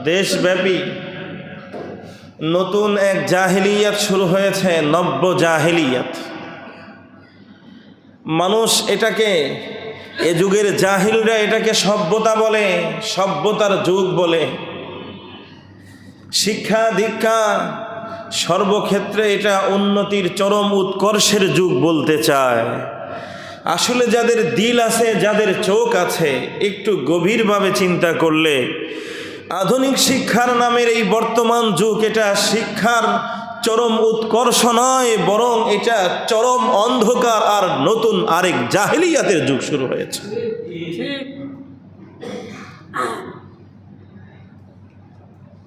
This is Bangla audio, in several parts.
দেশব্যাপী নতুন এক জাহেলিয়াত শুরু হয়েছে, নব্য জাহেলিয়াত। মানুষ এটাকে, এ যুগের জাহিলরা এটাকে সভ্যতা বলে, সভ্যতার যুগ বলে। শিক্ষা দীক্ষা সর্বক্ষেত্রে এটা উন্নতির চরম উৎকর্ষের যুগ বলতে চায়। আসলে যাদের দিল আছে, যাদের চোখ আছে, একটু গভীরভাবে চিন্তা করলে আধুনিক শিক্ষার নামের এই বর্তমান যুগ, এটা শিক্ষার চরম উৎকর্ষ নয়, বরং এটা চরম অন্ধকার আর নতুন আরেক জাহেলিয়াতের যুগ শুরু হয়েছে।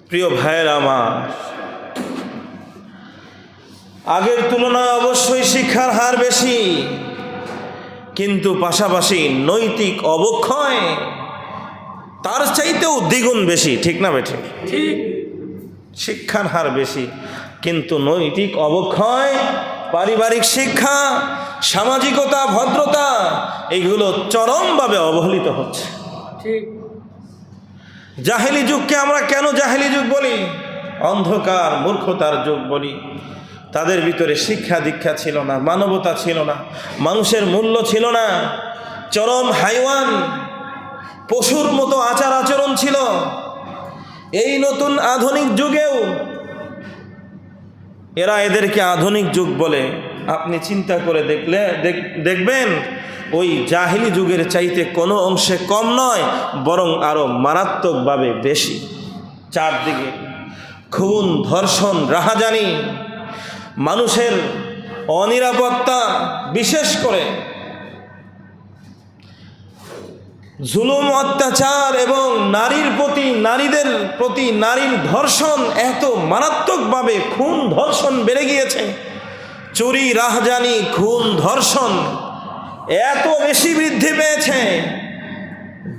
প্রিয় ভাইয়েরা আমার, আগের তুলনায় অবশ্যই শিক্ষার হার বেশি, কিন্তু পাশাপাশি নৈতিক অবক্ষয় তার চাইতেও দ্বিগুণ বেশি। ঠিক না বেঠিক? ঠিক। শিক্ষার হার বেশি, কিন্তু নৈতিক অবক্ষয়, পারিবারিক শিক্ষা, সামাজিকতা, ভদ্রতা এগুলো চরমভাবে অবহেলিত হচ্ছে। ঠিক। জাহেলি যুগকে আমরা কেন জাহেলি যুগ বলি? অন্ধকার মূর্খতার যুগ বলি। তাদের ভিতরে শিক্ষা দীক্ষা ছিল না, মানবতা ছিল না, মানুষের মূল্য ছিল না, চরম হাইওয়ান, পশুর মতো আচার আচরণ ছিল। এই নতুন আধুনিক যুগেও এরা এদেরকে আধুনিক যুগ বলে। আপনি চিন্তা করে দেখবেন ওই জাহিলি যুগের চাইতে কোনো অংশে কম নয়, বরং আরো মারাত্মকভাবে বেশি। চারদিকে খুন, ধর্ষণ, রাহাজানি, মানুষের অনিরাপত্তা, বিশেষ করে জুলুম, অত্যাচার এবং নারীদের প্রতি নারীর ধর্ষণ এত মারাত্মকভাবে, খুন ধর্ষণ বেড়ে গিয়েছে। চুরি, রাহাজানি, খুন, ধর্ষণ এত বেশি বৃদ্ধি পেয়েছে,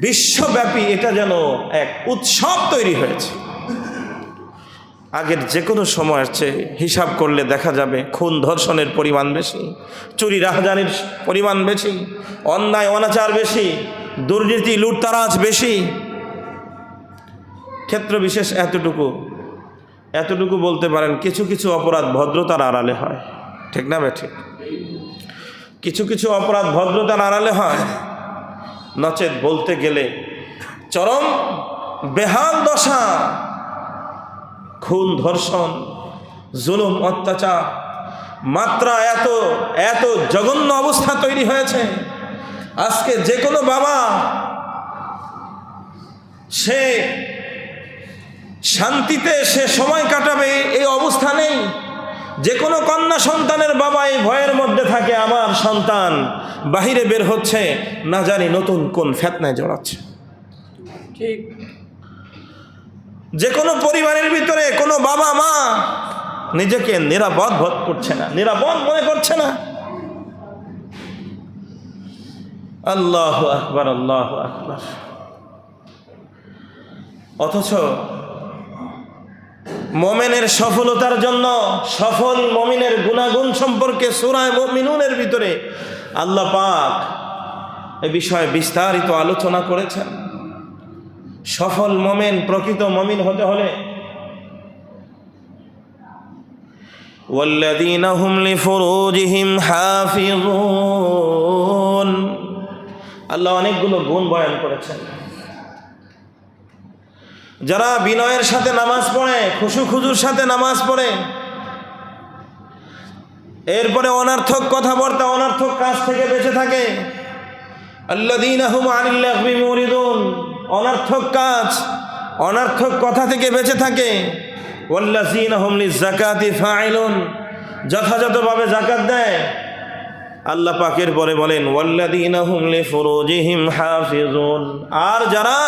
বিশ্বব্যাপী এটা যেন এক উৎসব তৈরি হয়েছে। আগের যে কোনো সময়ের চেয়ে হিসাব করলে দেখা যাবে খুন ধর্ষণের পরিমাণ বেশি, চুরি রাহাজানির পরিমাণ বেশি, অন্যায় অনাচার বেশি, দুর্নীতি লুটতারাজ বেশি। ক্ষেত্র বিশেষ এতটুকু বলতে পারেন, কিছু কিছু অপরাধ ভদ্রতার আড়ালে হয়। ঠিক না বেঠিক? কিছু কিছু অপরাধ ভদ্রতার আড়ালে হয়, নচেত বলতে গেলে চরম বেহাল দশা। খুন, ধর্ষণ, জুলুম, অত্যাচার মাত্রা এত জঘন্য অবস্থা তৈরি হয়েছে। আজকে যে কোনো বাবা সে শান্তিতে সে সময় কাটাবে এই অবস্থা নেই। যে কোনো কন্যা সন্তানের বাবা এই ভয়ের মধ্যে থাকে, আমার সন্তান বাহিরে বের হচ্ছে, না জানি নতুন কোন ফিতনায় জড়াচ্ছে। ঠিক। যে কোনো পরিবারের ভিতরে কোনো বাবা মা নিজেকে নিরাপদ বোধ করছে না, নিরাপদ মনে করছে না। আল্লাহু আকবার, আল্লাহু আকবার। অথচ মুমিনের সফলতার জন্য, সফল মুমিনের গুণাগুণ সম্পর্কে সূরা মুমিনুনের ভিতরে আল্লাহ পাক এ বিষয়ে বিস্তারিত আলোচনা করেছেন। সফল মুমিন, প্রকৃত মুমিন হতে হলে ওয়াল্লাযীনা হুম লিফুরুজিহিম হাফিজুন, আল্লাহ অনেকগুলো গুণ বয়ান করেছেন। যারা বিনয়ের সাথে নামাজ পড়ে, খুশুখুজুর সাথে নামাজ পড়ে, এরপরে অনর্থক কথাবার্তা, অনর্থক কাজ থেকে বেঁচে থাকে। আল্লাযীনা হুম আনিল লাগবি মুরিদুন, অনর্থক কাজ, অনর্থক কথা থেকে বেঁচে থাকে। ওয়াল্লাযীনা হুম লিযাকাতি ফাইলুন, যথাযথভাবে যাকাত দেয়। আল্লাহ পাকের পরে বলেন ওয়াল্লাযীনা হুম লিফুরুজিহিম হাফিজুন, আর যারা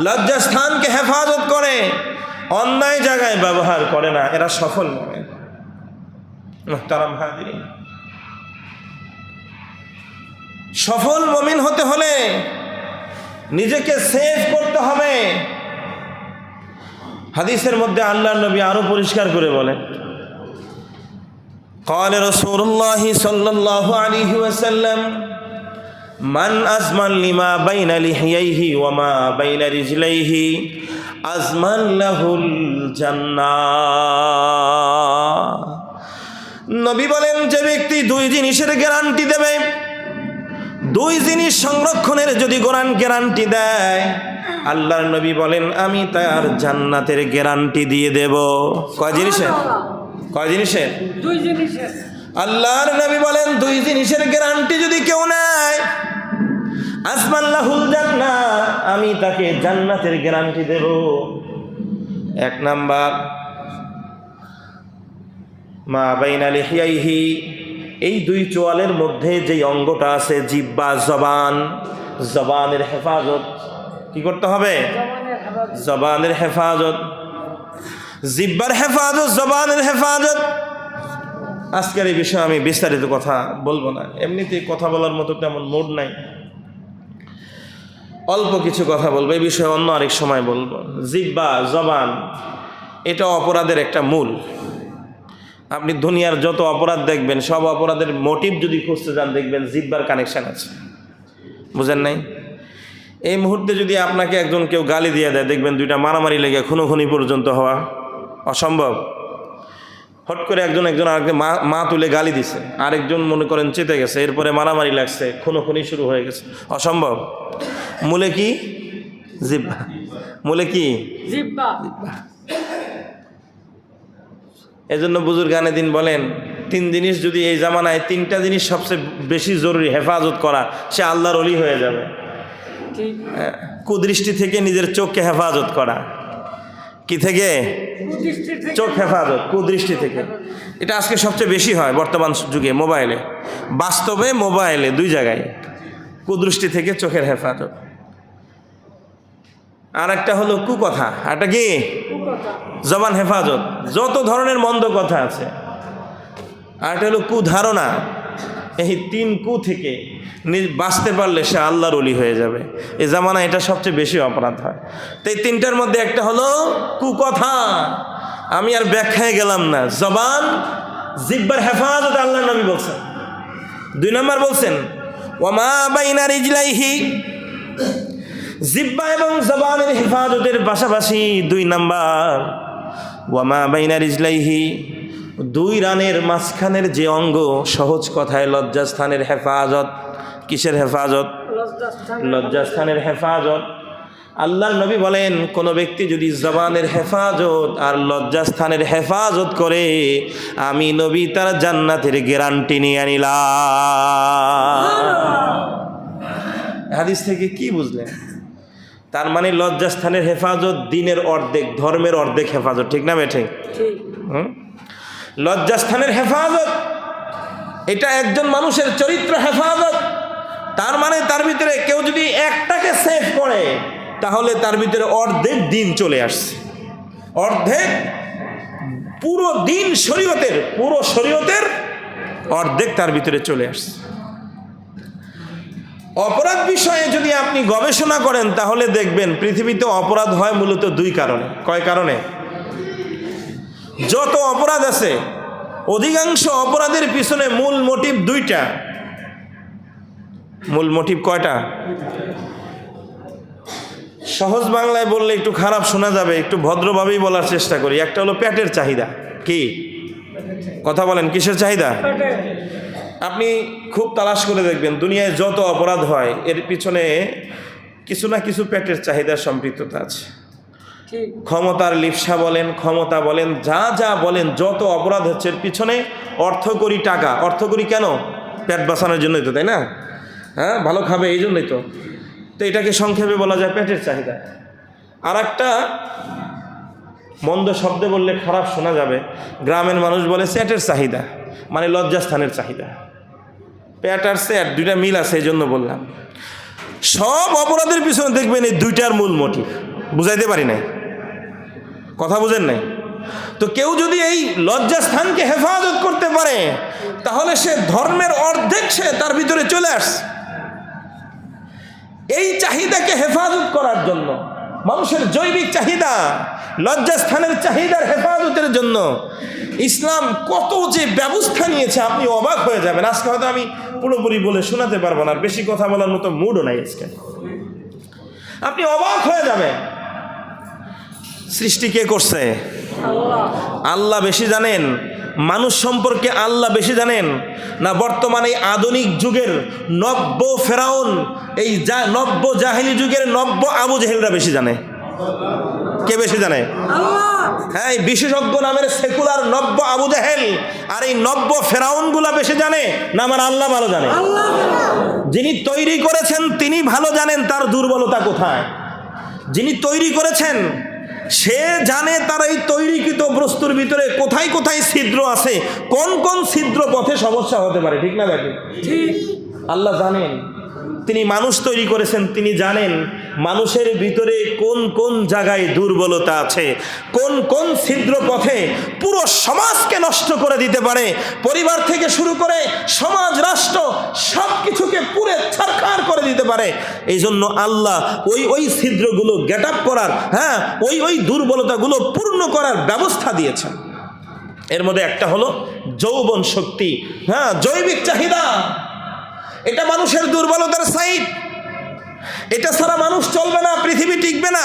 লজ্জাস্থানকে হেফাজত করে, অন্যায় জায়গায় ব্যবহার করে না, এরা সফল মুমিন। মুহতারাম হাজিরিন, সফল মুমিন হতে হলে নিজেকে সেভ করতে হবে। হাদিসের মধ্যে আল্লাহর নবী আরো পরিষ্কার করে বলেন, قال رسول الله صلى الله عليه وسلم من أزمن لما بين لحييه وما بين رجليه আজমান লাহুল জান্নাহ। নবী বলেন, যে ব্যক্তি দুই জিনিসের গ্যারান্টি দেবে, দুই জিনিস সংরক্ষণের যদি কোরআন গ্যারান্টি দেয়, আল্লাহর নবী বলেন আমি তার জান্নাতের গ্যারান্টি দিয়ে দেব। কয় জিনিসের? কয় জিনিসের? দুই জিনিসের। আল্লাহর নবী বলেন দুই জিনিসের গ্যারান্টি যদি কেউ নেয়, আসমান লাহুল জান্নাহ, আমি তাকে জান্নাতের গ্যারান্টি দেব। এক নাম্বার, মা বাইনা লিহিয়াইহি, এই দুই চোয়ালের মধ্যে যেই অঙ্গটা আছে, জিহ্বা, জবান, জবানের হেফাজত কি করতে হবে? জবানের হেফাজত, জিহ্বার হেফাজত, জবানের হেফাজত। আজকের এই বিষয়ে আমি বিস্তারিত কথা বলবো না, এমনিতেই কথা বলার মতো তেমন মুড নাই, অল্প কিছু কথা বলবো, এই বিষয়ে অন্য আরেক সময় বলবো। জিহ্বা, জবান, এটা অপরাধের একটা মূল। আপনি দুনিয়ার যত অপরাধ দেখবেন, সব অপরাধের মোটিভ যদি খুঁজতে যান, দেখবেন জিহ্বার কানেকশন আছে। বুঝেন নাই? এই মুহূর্তে যদি আপনাকে একজন কেউ গালি দিয়ে দেয়, দেখবেন দুইটা মারামারি লেগে খুনোখুনি পর্যন্ত হওয়া অসম্ভব। হট করে একজন আরেকজন মা তুলে গালি দিছে, আরেকজন মনে করেন চেতে গেছে, এরপরে মারামারি লাগছে, খুনোখুনি শুরু হয়ে গেছে, অসম্ভব। মূলে কি? জিহ্বা। মূলে কি? জিহ্বা। এজন্য বুজুর্গ গানে দিন বলেন, তিন জিনিস যদি এই জামানায়, তিনটা জিনিস সবচেয়ে বেশি জরুরি হেফাজত করা, সে আল্লাহর ওলি হয়ে যাবে। কুদৃষ্টি থেকে নিজের চোখকে হেফাজত করা। কি থেকে? চোখ হেফাজত, কুদৃষ্টি থেকে। এটা আজকে সবচেয়ে বেশি হয় বর্তমান যুগে, মোবাইলে, বাস্তবে মোবাইলে, দুই জায়গায়। কুদৃষ্টি থেকে চোখের হেফাজত। আর একটা হলো কুকথা, একটা কি? জবান হেফাজত, যত ধরনের মন্দ কথা আছে। আর একটা হলো কুধারণা। এই তিন কু থেকে বাঁচতে পারলে সে আল্লাহর ওলি হয়ে যাবে। এই জামানা এটা সবচেয়ে বেশি অপরাধ হয়। তো এই তিনটার মধ্যে একটা হলো কুকথা। আমি আর ব্যাখ্যায় গেলাম না। জবান, জিহ্বার হেফাজত আল্লাহর নবী বলছেন। দুই নম্বর বলছেন, ওয়ামা বাইনা রিজলাইহি, জিহ্বা এবং জবানের হেফাজতের পাশাপাশি দুই নাম্বার, ওয়ামা বাইনা রিজলাইহি, দুই রানের মাঝখানের যে অঙ্গ, সহজ কথায় লজ্জাস্থানের হেফাজত। কিসের হেফাজত? লজ্জাস্থানের হেফাজত। আল্লাহর নবী বলেন, কোনো ব্যক্তি যদি জবানের হেফাজত আর লজ্জাস্থানের হেফাজত করে, আমি নবী তার জান্নাতের গ্যারান্টি নিয়ে নিলাম। হাদিস থেকে কি বুঝলেন? তার মানে লজ্জাস্থানের হেফাজত দিনের অর্ধেক, ধর্মের অর্ধেক হেফাজত। ঠিক না বেঠিক? লজ্জাস্থানের হেফাজত এটা একজন মানুষের চরিত্র হেফাজত। তার মানে তার ভিতরে কেউ যদি একটাকে সেভ করে, তাহলে তার ভিতরে অর্ধেক দিন চলে আসছে। অর্ধেক, পুরো দিন শরীয়তের, পুরো শরীয়তের অর্ধেক তার ভিতরে চলে আসছে। অপরাধ বিষয়ে যদি আপনি গবেষণা করেন, তাহলে দেখবেন পৃথিবীতে অপরাধ হয় মূলত দুই কারণে। কয় কারণে? যত অপরাধ আছে, অধিকাংশ অপরাধের পিছনে মূল মোটিভ দুইটা। মূল মোটিভ কয়টা? সহজ বাংলায় বললে একটু খারাপ শোনা যাবে, একটু ভদ্রভাবেই বলার চেষ্টা করি। একটা হলো পেটের চাহিদা। কি কথা বলেন? কিসের চাহিদা? আপনি খুব তালাশ করে দেখবেন, দুনিয়ায় যত অপরাধ হয় এর পিছনে কিছু না কিছু পেটের চাহিদার সম্পৃক্ততা আছে। ক্ষমতার লিপ্সা বলেন, ক্ষমতা বলেন, যা যা বলেন, যত অপরাধ হচ্ছে এর পিছনে অর্থ করি, টাকা। অর্থ করি কেন? পেট বাঁচানোর জন্যই তো, তাই না? হ্যাঁ, ভালো খাবে এই জন্যই তো। তো এটাকে সংক্ষেপে বলা যায় পেটের চাহিদা। আর একটা মন্দ শব্দে বললে খারাপ শোনা যাবে, গ্রামের মানুষ বলে স্যাটের চাহিদা, মানে লজ্জাস্থানের চাহিদা। পেট আর স্যাট দুইটা মিল আছে, এই জন্য বললাম। সব অপরাধের পিছনে দেখবেন এই দুইটার মূল মোটিভ। বুঝাইতে পারি নাই? কথা বুঝেন নাই? তো কেউ যদি এই লজ্জাস্থানকে হেফাজত করতে পারে, তাহলে সে ধর্মের অর্ধেক সে তার ভিতরে চলে আসছে। এই চাহিদাকে হেফাজত করার জন্য, মানুষের জৈবিক চাহিদা, লজ্জাস্থানের চাহিদার হেফাজতের জন্য ইসলাম কত যে ব্যবস্থা নিয়েছে, আপনি অবাক হয়ে যাবেন। আজকে হয়তো আমি পুরোপুরি বলে শোনাতে পারবো না, বেশি কথা বলার মতো মুডও নাই আজকে। আপনি অবাক হয়ে যাবেন। সৃষ্টি কে করছে? আল্লাহ বেশি জানেন? মানুষ সম্পর্কে আল্লাহ বেশি জানেন না বর্তমানে আধুনিক যুগের নব্য ফেরাউন, এই নব্য জাহিলি যুগের নব্য আবু জেহেলরা বেশি জানে? কে বেশি জানে? হ্যাঁ, এই বিশেষজ্ঞ নামের সেকুলার নব্য আবু জেহেল আর এই নব্য ফেরাউনগুলা বেশি জানে না আমার আল্লাহ ভালো জানে? যিনি তৈরি করেছেন তিনি ভালো জানেন তার দুর্বলতা কোথায়। যিনি তৈরি করেছেন সে জানে তার এই তৈরিকৃত বস্তুর ভিতরে কোথায় কোথায় ছিদ্র আছে, কোন কোন ছিদ্র পথে সমস্যা হতে পারে। ঠিক না ব্যাটি? আল্লাহ জানেন। তিনি মানুষ তৈরি করেছেন, তিনি জানেন মানুষের ভিতরে কোন কোন জায়গায় দুর্বলতা আছে, কোন কোন ছিদ্র পথে পুরো সমাজকে নষ্ট করে দিতে পারে। পরিবার থেকে শুরু করে সমাজ, রাষ্ট্র সব কিছুকে পুরে ছারখার করে দিতে পারে। এই জন্য আল্লাহ ওই ছিদ্রগুলো গেট আপ করার, ওই দুর্বলতাগুলো পূর্ণ করার ব্যবস্থা দিয়েছেন। এর মধ্যে একটা হলো যৌবন শক্তি, জৈবিক চাহিদা। এটা মানুষের দুর্বলতার সাইড। এটা ছাড়া মানুষ চলবে না, পৃথিবী টিকবে না।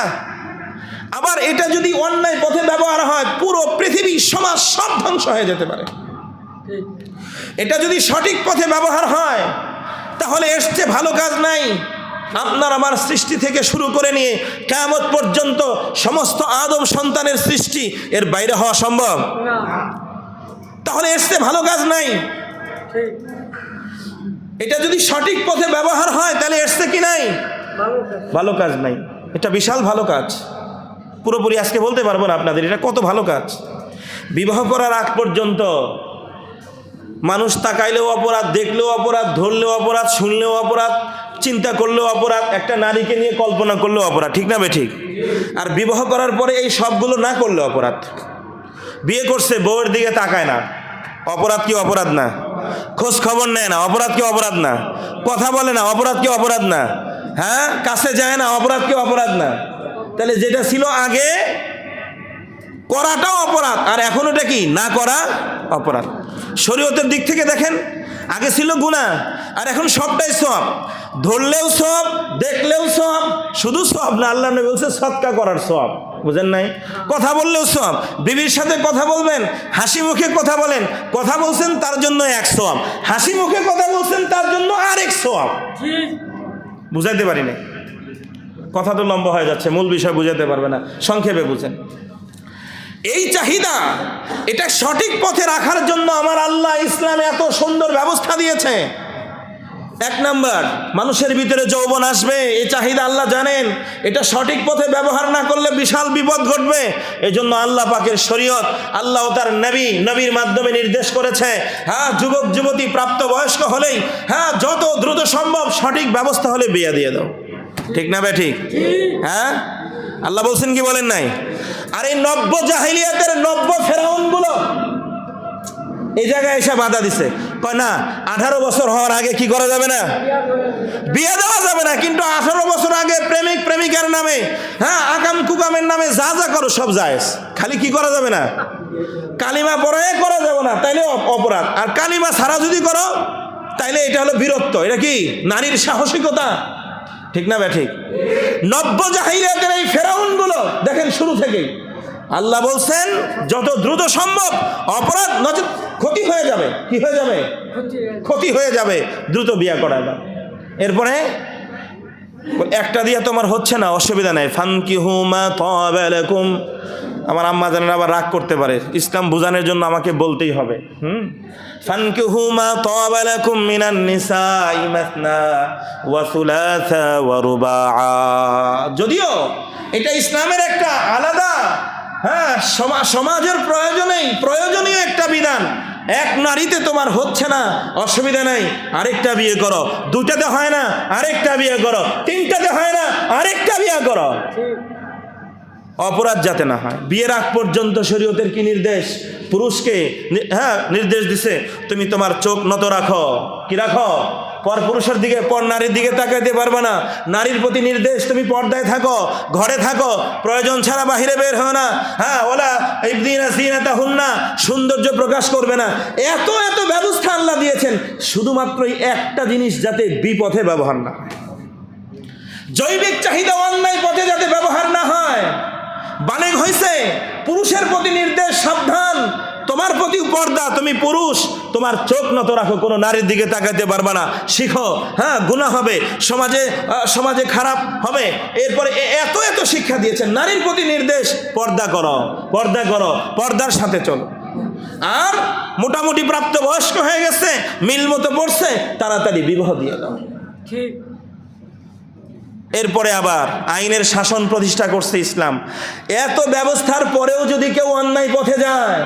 আবার এটা যদি অন্যায় পথে ব্যবহার হয় পুরো পৃথিবী, সমাজ সব ধ্বংস হয়ে যেতে পারে। এটা যদি সঠিক পথে ব্যবহার হয় তাহলে এর চেয়ে ভালো কাজ নাই। আপনার আমার সৃষ্টি থেকে শুরু করে নিয়ে কিয়ামত পর্যন্ত সমস্ত আদম সন্তানের সৃষ্টি, এর বাইরে হওয়া সম্ভব? তাহলে এর চেয়ে ভালো কাজ নাই। এটা যদি সঠিক পথে ব্যবহার হয় তাহলে এসছে কি নাই? ভালো কাজ নাই। এটা বিশাল ভালো কাজ। পুরোপুরি আজকে বলতে পারবো না আপনাদের এটা কত ভালো কাজ। বিবাহ করার আগ পর্যন্ত মানুষ তাকাইলেও অপরাধ, দেখলেও অপরাধ, ধরলেও অপরাধ, শুনলেও অপরাধ, চিন্তা করলেও অপরাধ, একটা নারীকে নিয়ে কল্পনা করলেও অপরাধ। ঠিক না বেঠিক? আর বিবাহ করার পরে এই সবগুলো না করলে অপরাধ। বিয়ে করছে, বউয়ের দিকে তাকায় না, অপরাধ কি অপরাধ না? খোঁজ খবর নেয় না, অপরাধ কি অপরাধ না? কথা বলে না, অপরাধ কি অপরাধ না? কাছে যায় না, অপরাধ কি অপরাধ না? তাহলে যেটা ছিল আগে করাটাও অপরাধ, আর এখন ওটা কি না করা অপরাধ। শরীয়তের দিক থেকে দেখেন, আগে ছিল গুনাহ আর এখন সবটাই সওয়াব। ধরলেও সওয়াব, দেখলেও সওয়াব, শুধু সওয়াব না, আল্লাহ নবী বলছে সদকা করার সওয়াব। বুঝেন নাই? কথা বললেও সওয়াব। বিবির সাথে কথা বলবেন, হাসি মুখে কথা বলেন, কথা বলছেন তার জন্য এক সওয়াব, হাসি মুখে কথা বলছেন তার জন্য আরেক সওয়াব। বুঝাইতে পারি না, কথা তো লম্বা হয়ে যাচ্ছে, মূল বিষয় বুঝাতে পারবে না, সংক্ষেপে বুঝেন। এই চাহিদা, এটা সঠিক পথে রাখার জন্য আমার আল্লাহ ইসলামে এত সুন্দর ব্যবস্থা দিয়েছে। এক নাম্বার, মানুষের ভিতরে যৌবন আসবে, এই চাহিদা আল্লাহ জানেন। এটা সঠিক পথে ব্যবহার না করলে বিশাল বিপদ ঘটবে। এই জন্য আল্লাহ পাকের শরীয়ত, আল্লাহ তার নবীর মাধ্যমে নির্দেশ করেছে, যুবক যুবতী প্রাপ্ত বয়স্ক হলেই যত দ্রুত সম্ভব সঠিক ব্যবস্থা হলে বিয়ে দিয়ে দাও। ঠিক না ঠিক? আল্লাহ বলছেন কি বলেন নাই? আর এই নব্য জাহিলিয়াতের নব্য ফেরাউনগুলো এই জায়গায় এসে বাধা দিছে, কয় না 18 বছর হওয়ার আগে কি করা যাবে না? বিয়ে দেওয়া যাবে না। কিন্তু 18 বছর আগে প্রেমিক প্রেমিকার নামে, আকাম কুকামের নামে যা যা করো সব জায়েজ। খালি কি করা যাবে না? কালিমা পড়ে করা যাবে না, তাইলে অপরাধ। আর কালিমা ছাড়া যদি করো তাইলে এটা হলো বীরত্ব। এটা কি? নারীর সাহসিকতা। ঠিক না ঠিক? নব্য জাহিলিয়াতের এই ফেরাউনগুলো দেখেন শুরু থেকেই আল্লাহ বলছেন যত দ্রুত সম্ভব অপরাধ নচেত ক্ষতি হয়ে যাবে। কি হয়ে যাবে? ক্ষতি হয়ে যাবে, দ্রুত বিয়ে করাবে। এরপরে একটা দিয়ে তোমার হচ্ছে না, অসুবিধা নাই, ফানকিহু মা তাবা লাকুম। আমার আম্মা জানেন আবার রাগ করতে পারে, ইসলাম বোঝানোর জন্য আমাকে বলতেই হবে। ফানকিহু মা তাবা লাকুম মিনান নিসাই মাসনা ওয়া সুলাসা ওয়া রুবাআ। যদিও এটা ইসলামের একটা আলাদা সমাজের প্রয়োজনীয় একটা বিধান। এক নারীতে তোমার হচ্ছে না, অসুবিধা নাই, আরেকটা বিয়ে করো। দুটাতে হয় না, আরেকটা বিয়ে করো। তিনটাতে হয় না, আরেকটা বিয়ে করো। অপরাধ যাতে না হয়। বিয়ের আগ পর্যন্ত শরীয়তের কি নির্দেশ? পুরুষকে নির্দেশ দিছে, তুমি তোমার চোখ নত রাখো। কি রাখো? পর পুরুষের দিকে, পর নারীর দিকে তাকাইতে পারবে না। নারীর প্রতি নির্দেশ, তুমি পর্দায় থাকো, ঘরে থাকো, প্রয়োজন ছাড়া বাহিরে বের হয় না। ওলা ইবদিনা জিনাতাহুন্না, সৌন্দর্য প্রকাশ করবে না। এত এত ব্যবস্থা আল্লাহ দিয়েছেন শুধুমাত্র একটা জিনিস, যাতে বিপথে ব্যবহার না হয়। জৈবিক চাহিদা অন্যায় পথে যাতে ব্যবহার না হয়। বালেগ হয়েছে, পুরুষের প্রতি নির্দেশ, সাবধান, তোমার প্রতি পর্দা, তুমি পুরুষ, তোমার চোখ নত রাখো, কোনো নারীর দিকে তাকাতে পারবা না, শিখো, হ্যাঁ গুনাহ হবে, সমাজে খারাপ হবে। এরপরে এত এত শিক্ষা দিয়েছেন, নারীর প্রতি নির্দেশ, পর্দা করো, পর্দা করো, পর্দার সাথে চলো। আর মোটামুটি প্রাপ্তবয়স্ক হয়ে গেছে, মিল মতো পড়ছে, তাড়াতাড়ি বিবাহ দিয়ে দাও। ঠিক। এরপরে আবার আইনের শাসন প্রতিষ্ঠা করছে ইসলাম। এত ব্যবস্থার পরেও যদি কেউ অন্যায় পথে যায়,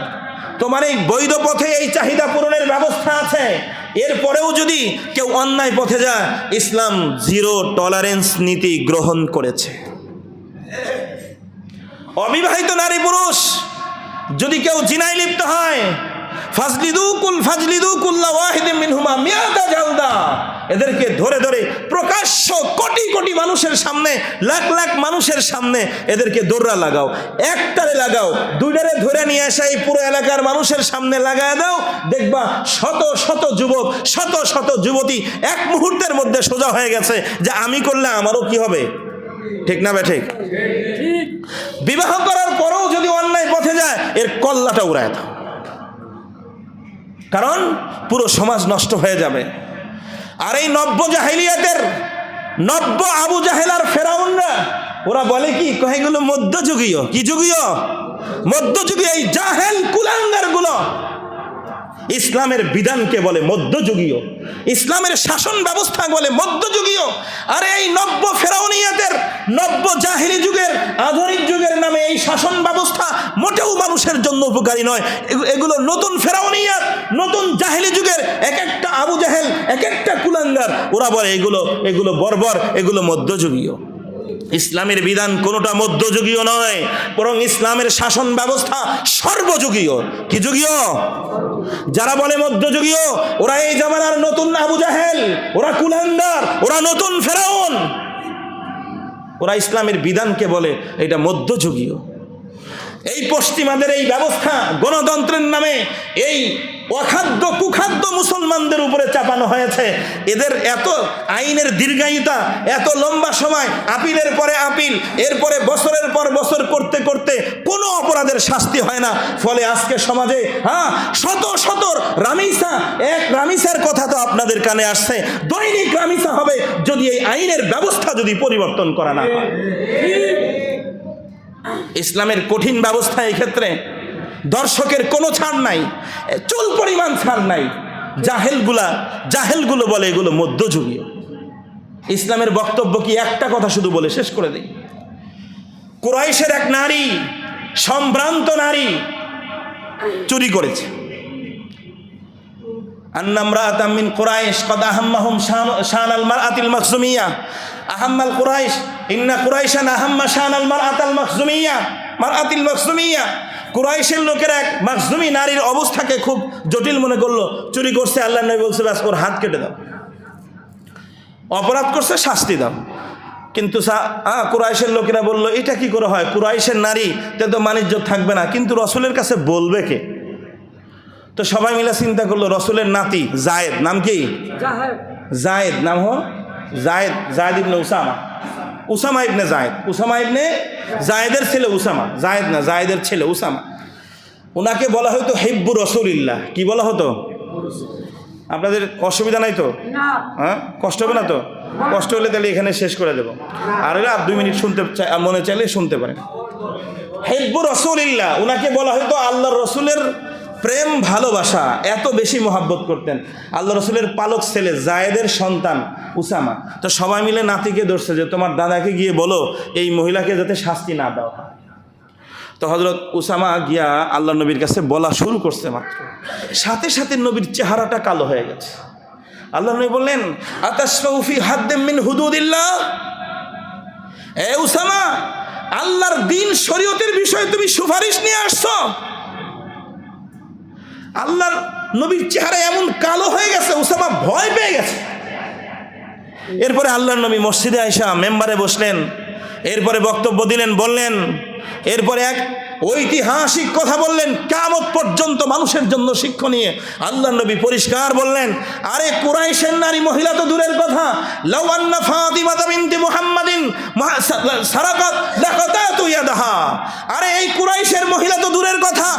তোমার এই বৈধ পথে এই চাহিদা পূরণের ব্যবস্থা আছে, এরপরেও যদি কেউ অন্যায় পথে যায়, ইসলাম জিরো টলারেন্স নীতি গ্রহণ করেছে। অবিবাহিত নারী পুরুষ যদি কেউ জিনায় লিপ্ত হয়, ফাজলিদু কুল্লা ওয়াহিদিন মিনহুমা মিয়াতা জালদা, এদেরকে ধরে ধরে প্রকাশ্য কোটি কোটি মানুষের সামনে, লাখ লাখ মানুষের সামনে এদেরকে দৌড়া লাগাও, একটারে লাগাও, দুইটারে ধরে নিয়ে এসে এই পুরো এলাকার মানুষের সামনে লাগায় দাও, দেখবা শত শত যুবক, শত শত যুবতী এক মুহূর্তের মধ্যে সোজা হয়ে গেছে যে আমি করলে আমারও কি হবে। ঠিক না ঠিক? বিবাহ করার পরেও যদি অন্যায় পথে যায়, এর কল্লাটা উড়ায় দাও, কারণ পুরো সমাজ নষ্ট হয়ে যাবে। আর এই নব্য জাহেলিয়াতের, নব্য আবু জাহেল আর ফেরাউনরা, ওরা বলে কি, এগুলো মধ্যযুগীয়। কি যুগীয়? মধ্যযুগীয়। এই জাহেল কুলাঙ্গার গুলো ইসলামের বিধানকে বলে মধ্যযুগীয়, ইসলামের শাসন ব্যবস্থা বলে মধ্যযুগীয়। আর এই নব্য ফেরাউনিয়াতের, নব্য জাহিলি যুগের, আধুনিক যুগের নামে এই শাসন ব্যবস্থা মোটেও মানুষের জন্য উপকারী নয়। এগুলো নতুন ফেরাউনিয়াত, নতুন জাহিলি যুগের এক একটা আবু জাহেল, এক একটা কুলাঙ্গার, ওরা বলে এগুলো বর্বর, এগুলো মধ্যযুগীয়। ইসলামের বিধান কোনোটা মধ্যযুগীয় নয়, বরং ইসলামের শাসন ব্যবস্থা সর্বযুগীয়। কি যুগীয়? যারা বলে মধ্যযুগীয়, ওরা এই জামানার নতুন আবু জাহেল, ওরা কুলাঙ্গার, ওরা নতুন ফেরাউন। ওরা ইসলামের বিধানকে বলে এটা মধ্যযুগীয়। এই পশ্চিমাদের এই ব্যবস্থা গণতন্ত্রের নামে এই অখাদ্য কুখাদ্য মুসলমানদের উপরে চাপানো হয়েছে। এদের এত আইনের দীর্ঘায়িতা, এত লম্বা সময়, আপিলের পরে আপিল, এরপরে বছরের পর বছর করতে করতে কোনো অপরাধের শাস্তি হয় না। ফলে আজকে সমাজে শত শত রামিসা, এক রামিসার কথা তো আপনাদের কানে আসছে, দৈনিক রামিসা হবে যদি এই আইনের ব্যবস্থা যদি পরিবর্তন করা না হয়। ইসলামের কঠিন ব্যবস্থা এই ক্ষেত্রে দর্শকের কোনো ছাড় নাই, চুল পরিমাণ ছাড় নাই। জাহেলগুলো বলে এগুলো মধ্যযুগীয়। ইসলামের বক্তব্য কি? একটা কথা শুধু বলে শেষ করে দিই। কুরাইশের এক নারী, সম্ভ্রান্ত নারী, চুরি করেছে। আন্নামরাআতাম মিন কুরাইশ কদ আহাম্মাহুম শানাল মারআতিল মাখজুমিয়া আহাম্মাল কুরাইশ ইন্না কুরাইশান আহাম্মা শানাল মারআতাল মাখজুমিয়া। কুরাইশের লোকেরা এক মাখজুমি নারীর অবস্থাকে খুব জটিল মনে করলো, চুরি করছে। আল্লাহ নবী বলছে, ব্যাস ওর হাত কেটে দাও, অপরাধ করছে, শাস্তি দাও। কিন্তু কুরাইশের লোকেরা বললো, এটা কি করে হয়? কুরাইশের নারী তে তো মানিজ্য থাকবে না, কিন্তু রসুলের কাছে বলবে কে? তো সবাই মিলে চিন্তা করলো, রসুলের নাতি জায়েদ, নাম কি? জায়েদ, নাম জায়েদ ইবনে উসামা ইবনে জায়েদ, উসামা ইবনে জায়েদের ছেলে উসামা, জায়েদ না, জায়েদের ছেলে উসামা। ওনাকে বলা হতো হিব্বু রসুলিল্লাহ। কি বলা হতো? আপনাদের অসুবিধা নাই তো? হ্যাঁ, কষ্ট হবে না তো? কষ্ট হলে তাহলে এখানে শেষ করে দেবো, আর এরা 2 মিনিট শুনতে মনে চাইলে শুনতে পারেন। হিব্বু রসুলিল্লাহ, ওনাকে বলা হতো আল্লাহর রসুলের প্রেম ভালোবাসা, এত বেশি মহাব্বত করতেন। আল্লাহ রসুলের পালক ছেলে জায়েদের সন্তান উসামা। তো সবাই মিলে নাতিকে ধরছে যে তোমার দাদাকে গিয়ে বলো এই মহিলাকে যাতে শাস্তি না দেওয়া হয়। তো হযরত উসামা গিয়া আল্লাহ নবীর কাছে বলা শুরু করছে, মাত্র সাথে সাথে নবীর চেহারাটা কালো হয়ে গেছে। আল্লাহ নবী বললেন, আতাশফাউ ফি হাদ্দিম মিন হুদুদিল্লাহ, এ উসামা, আল্লাহর দ্বীন শরীয়তের বিষয়ে তুমি সুপারিশ নিয়ে আসছো? আল্লাহর নবীর চেহারা এমন কালো হয়ে গেছে, উসামা ভয় পেয়ে গেছে। এরপরে আল্লাহর নবী মসজিদে আয়েশা মেম্বারে বসলেন, এরপরে বক্তব্য দিলেন, বললেন এরপরে এক ঐতিহাসিক কথা বললেন, কিয়ামত পর্যন্ত মানুষের জন্য শিক্ষণীয়। আল্লাহ নবী পরিষ্কার বললেন, আরে কুরাইশের নারী মহিলা তো দূরের কথা, লাউ আন্না ফাতিমা বিনতি মুহাম্মাদিন সারাকাত লাকাতাতু ইয়াদাহা, আরে এই কুরাইশের মহিলা তো দূরের কথা,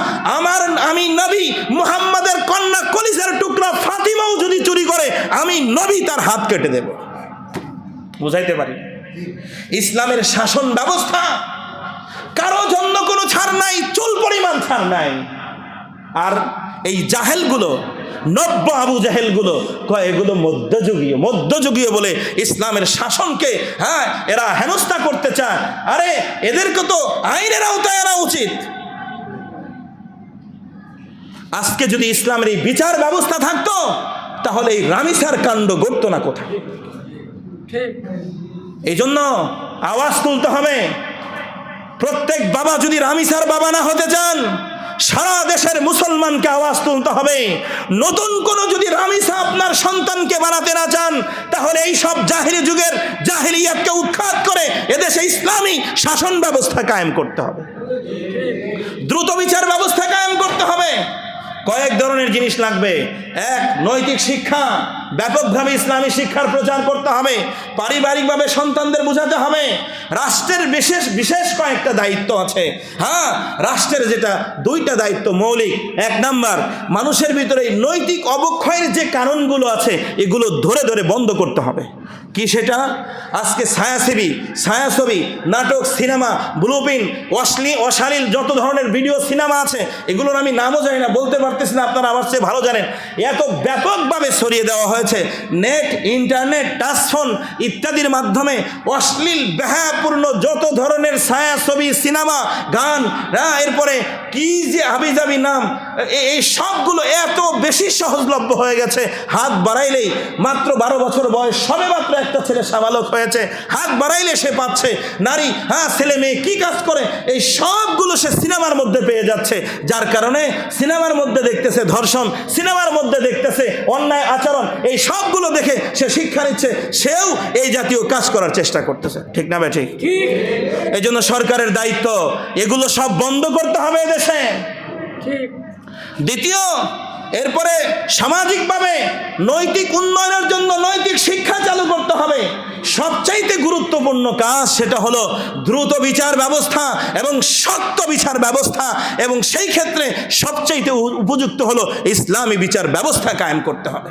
আমি নবী মুহাম্মাদের কন্যা কলিজার টুকরা ফাতিমাও যদি চুরি করে আমি নবী তার হাত কেটে দেব। বুঝাইতে পারি? ইসলামের শাসন ব্যবস্থা কারো জন্য কোনো ছাড় নাই, চুল পরিমাণ ছাড় নাই। আর এই জাহেলগুলো, নব্য আবু জাহেলগুলো কয় এগুলো মধ্যযুগীয় বলে ইসলামের শাসনকে এরা হেনস্থা করতে চায়। আরে এদেরকে তো আইনের আওতায় আনা উচিত। আজকে যদি ইসলামের এই বিচার ব্যবস্থা থাকতো তাহলে এই রামিসার কাণ্ড ঘটতো না কোথায়। এই জন্য আওয়াজ তুলতে হবে। প্রত্যেক বাবা যদি রামিসার বাবা না হতে চান, সারা দেশের মুসলমানকে আওয়াজ তুলতে হবে। নতুন কোনো যদি রামিসা আপনার সন্তানকে বানাতে না চান, তাহলে এই সব জাহিলি যুগের জাহিলিয়াতকে উৎখাত করে এদেশে ইসলামী শাসন ব্যবস্থা কায়েম করতে হবে, দ্রুত বিচার ব্যবস্থা কায়েম করতে হবে। কয়েক ধরনের জিনিস লাগবে। এক, নৈতিক শিক্ষা, ব্যাপকভাবে ইসলামী শিক্ষার প্রচার করতে হবে। পারিবারিকভাবে সন্তানদের বোঝাতে হবে। রাষ্ট্রের বিশেষ কয়েকটা দায়িত্ব আছে। রাষ্ট্রের যেটা দুইটা দায়িত্ব মৌলিক। এক নাম্বার, মানুষের ভিতরে নৈতিক অবক্ষয়ের যে কারণগুলো আছে এগুলো ধরে ধরে বন্ধ করতে হবে। কি সেটা? আজকে ছায়াছবি, নাটক, সিনেমা, ব্লুপ্রিন্ট, অশ্লীল যত ধরনের ভিডিও সিনেমা আছে, এগুলোর আমি নামও জানি না, বলতে পারতেছি না, আপনারা আমার চেয়ে ভালো জানেন। এত ব্যাপকভাবে ছড়িয়ে দেওয়া হয়েছে। নেট, ইন্টারনেট, টাচফোন ইত্যাদির মাধ্যমে অশ্লীল বেহায়াপূর্ণ যত ধরনের ছায়াছবি, সিনেমা, গান, এরপরে কি যে হাবিজাবি নাম, এই সবগুলো এত বেশি সহজলভ্য হয়ে গেছে। হাত বাড়াইলেই, মাত্র 12 বছর বয়স, সবে মাত্র একটা ছেলে সাবালক হয়েছে, হাত বাড়াইলে সে পাচ্ছে। নারী, ছেলে মেয়ে কি কাজ করে, এই সবগুলো সে সিনেমার মধ্যে পেয়ে যাচ্ছে। যার কারণে সিনেমার মধ্যে দেখতেছে ধর্ষণ, সিনেমার মধ্যে দেখতেছে অন্যায় আচরণ, এই সবগুলো দেখে সে শিক্ষা নিচ্ছে, সেও এই জাতীয় কাজ করার চেষ্টা করতেছে। ঠিক না ভাই? ঠিক। এই জন্য সরকারের দায়িত্ব এগুলো সব বন্ধ করতে হবে এদেশে। দ্বিতীয়, এরপরে সামাজিকভাবে নৈতিক উন্নয়নের জন্য নৈতিক শিক্ষা চালু করতে হবে। সবচাইতে গুরুত্বপূর্ণ কাজ সেটা হলো দ্রুত বিচার ব্যবস্থা এবং শক্ত বিচার ব্যবস্থা, এবং সেই ক্ষেত্রে সবচাইতে উপযুক্ত হলো ইসলামী বিচার ব্যবস্থা কায়েম করতে হবে।